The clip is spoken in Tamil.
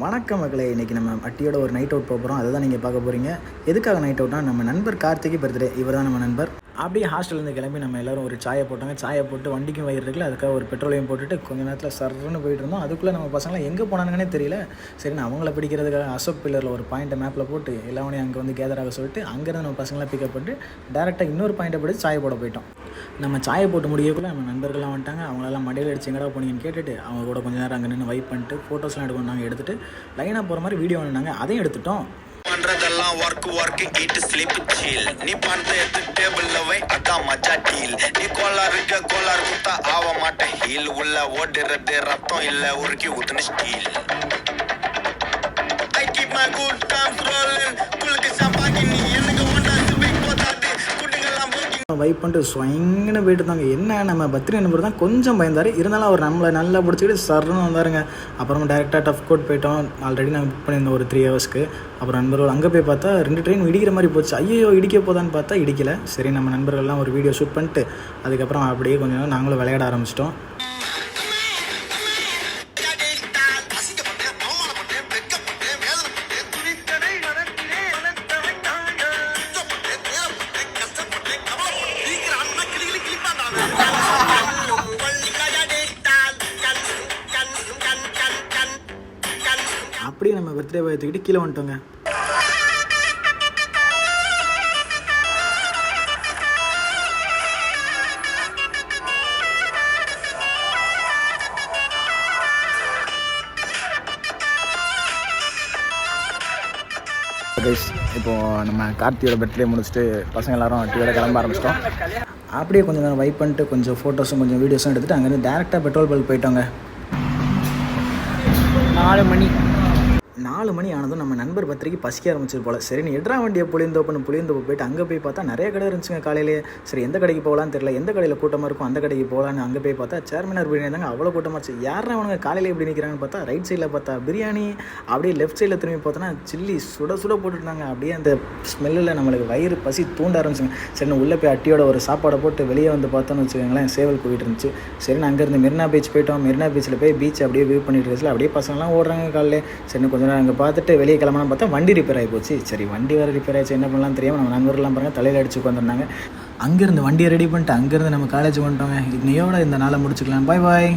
வணக்கம் மகளே. இன்றைக்கி நம்ம அட்டியோட ஒரு நைட் அவுட் போகிறோம். அதை தான் நீங்கள் பார்க்க போகிறீங்க. எதுக்காக நைட் அவுட்னா, நம்ம நண்பர் கார்த்திகை பர்த்டே. இவர் தான் நம்ம நண்பர். அப்படியே ஹாஸ்டல்லேருந்து கிளம்பி நம்ம எல்லோரும் ஒரு சாயை போட்டாங்க. சாயை போட்டு வண்டிக்கும் வயிறு இருக்குல்ல, அதுக்காக ஒரு பெட்ரோலையும் போட்டுட்டு கொஞ்சம் நேரத்தில் சர்ன்னு போயிட்டு இருந்தோம். அதுக்குள்ளே நம்ம பசங்களாம் எங்கே போனானுங்கன்னே தெரியல. சரி, நான் அவங்கள பிடிக்கிறதுக்காக அசோக் பில்லரில் ஒரு பாயிண்ட்டை மேப்பில் போட்டு எல்லாவனையும் அங்கே வந்து கேதர் ஆக சொல்லிட்டு அங்கேருந்து நம்ம பசங்களாம் பிக்கப் பண்ணிட்டு டேரெக்டாக இன்னொரு பாயிண்ட்டை பிடிச்சி சாயை போட போயிட்டோம். நம்ம சாயை போட்டு முடியக்குள்ளே நம்ம நண்பர்கள்லாம் வந்துட்டாங்க. அவங்களெல்லாம் மடியில் அடிச்சு எங்கடா போனீங்கன்னு கேட்டுட்டு அவங்க கூட கொஞ்சம் நேரம் அங்கே நின்று வைப் பண்ணிட்டு ஃபோட்டோஸ்லாம் எடுக்கணும். நாங்கள் எடுத்துகிட்டு லைனாக போகிற மாதிரி வீடியோ வேணுனாங்க, அதையும் எடுத்துட்டோம். பண்றதெல்லாம் ஒர்க் ஈட் ஸ்லீப் சீல். நீ பணத்தை எடுத்து டேபிள்ல வை, அதான் மஜா டீல். நீ கோளாறு குத்தா ஆக மாட்டேன் ஹீல். உள்ள ஓடுறது ரத்தம் இல்ல உருக்கி ஊத்துன steel. I keep my good times rolling. குளுக்கு சப்பாக்கி நீ எனக்கு ஒண்டாச்சு பிக் போதாது. குட்டிங்கெல்லாம் வைப் பண்ணிட்டு ஸ்வயங்கன்னு போயிட்டு இருந்தாங்க. என்ன நம்ம பத்திரி நம்பர் தான் கொஞ்சம் பயந்தார். இருந்தாலும் அவர் நம்மளை நல்லா பிடிச்சிக்கிட்டு சர்ன்னு வந்தாருங்க. அப்புறமா டேரெக்டாக டஃப் கோட் போயிட்டோம். ஆல்ரெடி நாங்கள் புக் பண்ணியிருந்தோம் ஒரு 3 ஹவர்ஸ்க்கு. அப்புறம் நண்பர்கள் அங்கே போய் பார்த்தா 2 ட்ரெயின் இடிக்கிற மாதிரி போச்சு. ஐயோ இடிக்க போதான்னு பார்த்தா இடிக்கலை. சரி, நம்ம நண்பர்கள்லாம் ஒரு வீடியோ ஷூட் பண்ணிட்டு அதுக்கப்புறம் அப்படியே கொஞ்சம் நேரம் நாங்களும் விளையாட ஆரம்பிச்சிட்டோம். அப்படியே நம்ம பர்த்டே பார்த்துக்கிட்டு கீழே வந்துட்டோங்க. இப்போது நம்ம கார்த்தியோட பர்த்டே முடிச்சுட்டு பசங்க எல்லாரும் அட்டியோட கிளம்ப ஆரம்பிச்சிட்டோம். அப்படியே கொஞ்சம் நேரம் வைப் பண்ணிட்டு கொஞ்சம் ஃபோட்டோஸும் கொஞ்சம் வீடியோஸும் எடுத்துகிட்டு அங்கேருந்து டேரெக்டாக பெட்ரோல் பல்க் போயிட்டோங்க. 4 மணி ஆனதும் நம்ம நண்பர் பத்திரிக்கை பசிக்க ஆரம்பிச்சது போல். சரி, நீ எட்ரா வண்டியை புளியந்தோப்புன்னு போயிட்டு அங்கே போய் பார்த்தா நிறைய கடை இருந்துச்சுங்க காலையிலே. சரி, எந்த கடைக்கு போகலான்னு தெரியல. எந்த கடையில் கூட்டமாக இருக்கும் அந்த கடைக்கு போகலான்னு அங்கே போய் பார்த்தா சேர்மனார் பிரியாணி இருந்தாங்க. அவ்வளோ கூட்டமாச்சு. யாரா அவனுங்க காலையில் எப்படி நிற்கிறாங்கன்னு பார்த்தா ரைட் சைடில் பார்த்தா பிரியாணி, அப்படியே லெஃப்ட் சைடில் திரும்பி பார்த்தோன்னா சில்லி சுட போட்டுருந்தாங்க. அப்படியே அந்த ஸ்மெல்லில் நம்மளுக்கு வயிறு பசி தூண்ட ஆரம்பிச்சுங்க. சரி, உள்ளே போய் அட்டியோட ஒரு சாப்பாடை போட்டு வெளியே வந்து பார்த்தோன்னு வச்சுக்கோங்களேன், சேவல் கூவிட்டு இருந்துச்சு. சரி, நான் அங்கேருந்து மெரினா பீச் போயிட்டோம். மெரினா பீச்சில் போய் பீச் அப்படியே வியூ பண்ணிட்டு இருக்கல, அப்படியே பசங்களாம் ஓடுறாங்க காலையில். சரி, கொஞ்சம் நேரம் அங்கே பார்த்துட்டு வெளியே கிளம்பலாம் பார்த்தா வண்டி ரிப்பேர் ஆகி போச்சு. சரி, வண்டி வேறு ரிப்பேர் ஆகிடுச்சு, என்ன பண்ணலாம் தெரியாமல் நம்ம நண்பர்கள்லாம் பாருங்கள் தலையில் அடிச்சு உட்காந்துருந்தாங்க. அங்கேருந்து வண்டியை ரெடி பண்ணிட்டு அங்கேருந்து நம்ம காலேஜ் வந்துட்டோங்க. இன்னையோட இந்த நாளை முடிச்சுக்கலாம். பாய் பாய்.